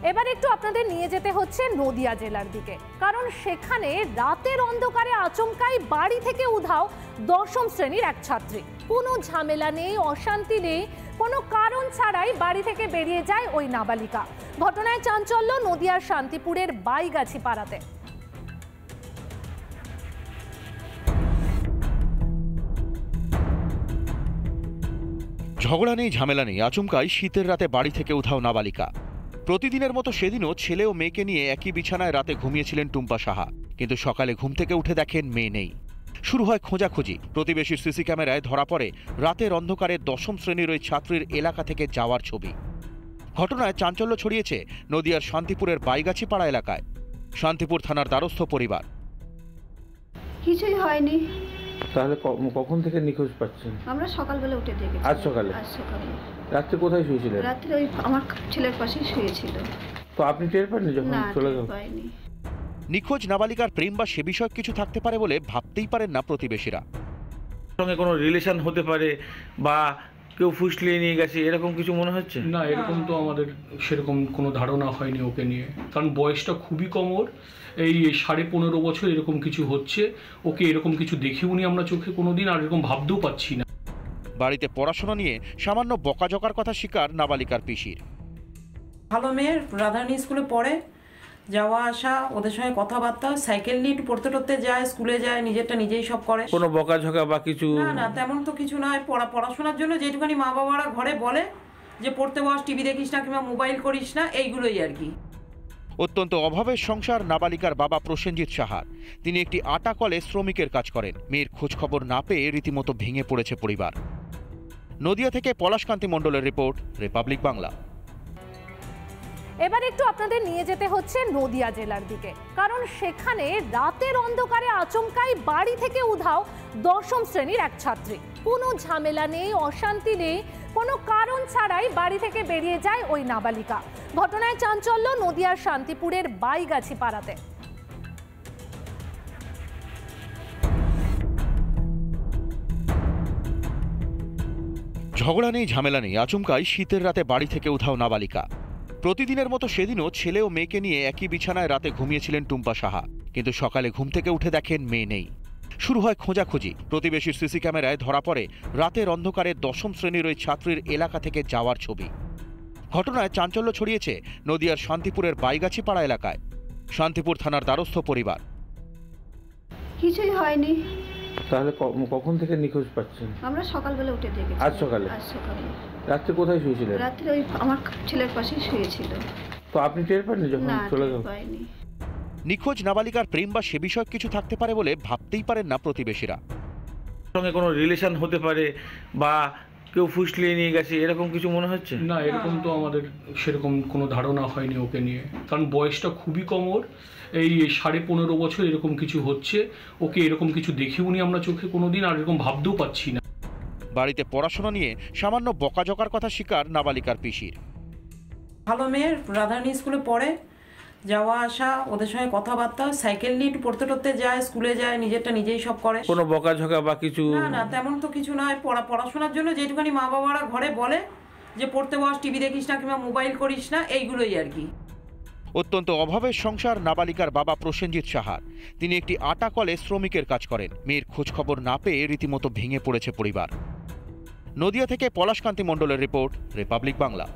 এবার একটু আপনাদের নিয়ে যেতে হচ্ছে নদিয়া জেলার দিকে, কারণ সেখানে রাতের অন্ধকারে আচমকাই বাড়ি থেকে উধাও দশম শ্রেণীর এক ছাত্রী। কোনো ঝামেলা নেই, অশান্তি নেই, কোনো কারণ ছাড়াই বাড়ি থেকে বেরিয়ে যায় ওই নাবালিকা। ঘটনায় চাঞ্চল্য নদিয়ার শান্তিপুরের বাইগাছি পাড়াতে। ঝগড়া নেই, ঝামেলা নেই, আচমকাই শীতের রাতে বাড়ি থেকে উধাও নাবালিকা। প্রতিদিনের মতো সেদিনও ছেলে ও মেয়েকে নিয়ে একই বিছানায় রাতে ঘুমিয়েছিলেন টুম্পা সাহা, কিন্তু সকালে ঘুম থেকে উঠে দেখেন মেয়ে নেই। শুরু হয় খোঁজাখুঁজি। প্রতিবেশীর সিসি ক্যামেরায় ধরা পড়ে রাতের অন্ধকারে দশম শ্রেণীর ওই ছাত্রীর এলাকা থেকে যাওয়ার ছবি। ঘটনায় চাঞ্চল্য ছড়িয়েছে নদিয়ার শান্তিপুরের বাইগাছি পাড়া এলাকায়। শান্তিপুর থানার দ্বারস্থ পরিবার। কিছুই হয়নি। তাহলে কখন থেকে নিখোঁজ পাচ্ছেন? আমরা সকালবেলা উঠে দেখেছি। আজ সকালে? আজ সকালে। রাত্রে কোথায় শুয়েছিলেন? রাত্রে ওই আমার ছেলের পাশেই শুয়েছিল। তো আপনি টের পাননি যখন চলে গেল? পাইনি। নিখোঁজ নাবালিকার প্রেম বা সে বিষয়ক কিছু থাকতে পারে বলে ভাবতেই পারেন না প্রতিবেশীরা। সঙ্গে কোনো রিলেশন হতে পারে বা কেউ ফুসলিয়ে নিয়ে গেছে, এরকম কিছু মনে হচ্ছে? না, এরকম তো আমাদের সেরকম কোনো ধারণা হয়নি ওকে নিয়ে, কারণ বয়সটা খুবই কম ওর। এই 15.5 বছর এরকম কিছু হচ্ছে। ওকে এরকম কিছু দেখেওনি আমরা চোখে কোনোদিন, আর এরকম ভাবতেও পাচ্ছি না। বাড়িতে পড়াশোনা নিয়ে সামান্য বকাঝকার কথা স্বীকার নাবালিকার পিসির। ভালো মেয়ে, রাধারানী স্কুলে পড়ে, যাওয়া আসা, ওদের সঙ্গে কথাবার্তা, সাইকেল নিয়ে একটু পড়তে টড়তে যায়, স্কুলে যায়, নিজেরটা নিজেই সব করে। কোনো বকাঝকা বা কিছু? না, তেমন তো কিছু নয়। পড়াশোনার জন্য যেটুখানি মা বাবারা ঘরে বলে যে পড়তে বস, টিভি দেখিস না কিংবা মোবাইল করিস না, এইগুলোই আর কি। অত্যন্ত অভাবের সংসার নাবালিকার বাবা প্রসেনজিৎ সাহার। তিনি একটি আটা কলে শ্রমিকের কাজ করেন। মেয়ের খোঁজ খবর না পেয়ে রীতিমতো ভেঙে পড়েছে পরিবার। নদিয়া থেকে পলাশকান্তি মণ্ডলের রিপোর্ট, রিপাবলিক বাংলা। এবার একটু আপনাদের নিয়ে যেতে হচ্ছে নদিয়া জেলার দিকে, কারণ সেখানে রাতের অন্ধকারে আচমকাই বাড়ি থেকে উধাও দশম শ্রেণীর এক ছাত্রী। কোনো ঝামেলা নেই, অশান্তি নেই, কোনো কারণ ছাড়াই বাড়ি থেকে বেরিয়ে যায় ওই নাবালিকা। ঘটনায় চাঞ্চল্য নদিয়ার শান্তিপুরের বাইগাছি পাড়াতে। ঝগড়া নেই, ঝামেলা নেই, আচমকাই শীতের রাতে বাড়ি থেকে উধাও নাবালিকা। প্রতিদিনের মতো সেদিনও ছেলে ও মেয়েকে নিয়ে একই বিছানায় রাতে ঘুমিয়েছিলেন টুম্পা সাহা, কিন্তু সকালে ঘুম থেকে উঠে দেখেন মেয়ে নেই। শুরু হয় খোঁজাখুঁজি। প্রতিবেশীর সিসি ক্যামেরায় ধরা পড়ে রাতের অন্ধকারে দশম শ্রেণীর ওই ছাত্রীর এলাকা থেকে যাওয়ার ছবি। ঘটনায় চাঞ্চল্য ছড়িয়েছে নদিয়ার শান্তিপুরের বাইগাছি পাড়া এলাকায়। শান্তিপুর থানার দ্বারস্থ পরিবার। কিছুই হয়নি। তাহলে কখন থেকে নিখোঁজ পাচ্ছেন? আমরা সকালবেলা উঠে দেখেছি। আজ সকালে? আজ সকালে। রাত্রে কোথায় শুয়েছিলেন? রাত্রে ওই আমার ছেলের পাশেই শুয়েছিল। তো আপনি টের পাননি যখন চলে গেল? পাইনি। নিখোঁজ নাবালিকার প্রেম বা সে বিষয়ক কিছু থাকতে পারে বলে ভাবতেই পারেন না প্রতিবেশীরা। সঙ্গে কোনো রিলেশন হতে পারে বা কেউ ফুসলিয়ে নিয়ে গেছে, এরকম কিছু মনে হচ্ছে? না, এরকম তো আমাদের সেরকম কোনো ধারণা হয়নি ওকে নিয়ে, কারণ বয়সটা খুবই কম ওর। এই 15.5 বছর এরকম কিছু হচ্ছে। ওকে এরকম কিছু দেখেওনি আমরা চোখে কোনোদিন, আর এরকম ভাবতেও পাচ্ছি না। বাড়িতে পড়াশোনা নিয়ে সামান্য বকাঝকার কথা স্বীকার নাবালিকার পিসির। ভালো মেয়ে, রাধারানী স্কুলে পড়ে, যাওয়া আসা, ওদের সঙ্গে কথাবার্তা, সাইকেল নিয়ে একটু পড়তে টড়তে যায়, স্কুলে যায়, নিজেরটা নিজেই সব করে। কোনো বকাঝকা বা কিছু? না, তেমন তো কিছু নয়। পড়াশোনার জন্য যেটুখানি মা বাবারা ঘরে বলে যে পড়তে বস, টিভি দেখিস না কিংবা মোবাইল করিস না, এইগুলোই আর কি। অত্যন্ত অভাবের সংসার নাবালিকার বাবা প্রসেনজিৎ সাহার। তিনি একটি আটা কলে শ্রমিকের কাজ করেন। মেয়ের খোঁজ খবর না পেয়ে রীতিমতো ভেঙে পড়েছে পরিবার। নদিয়া থেকে পলাশকান্তি মণ্ডলের রিপোর্ট, রিপাবলিক বাংলা।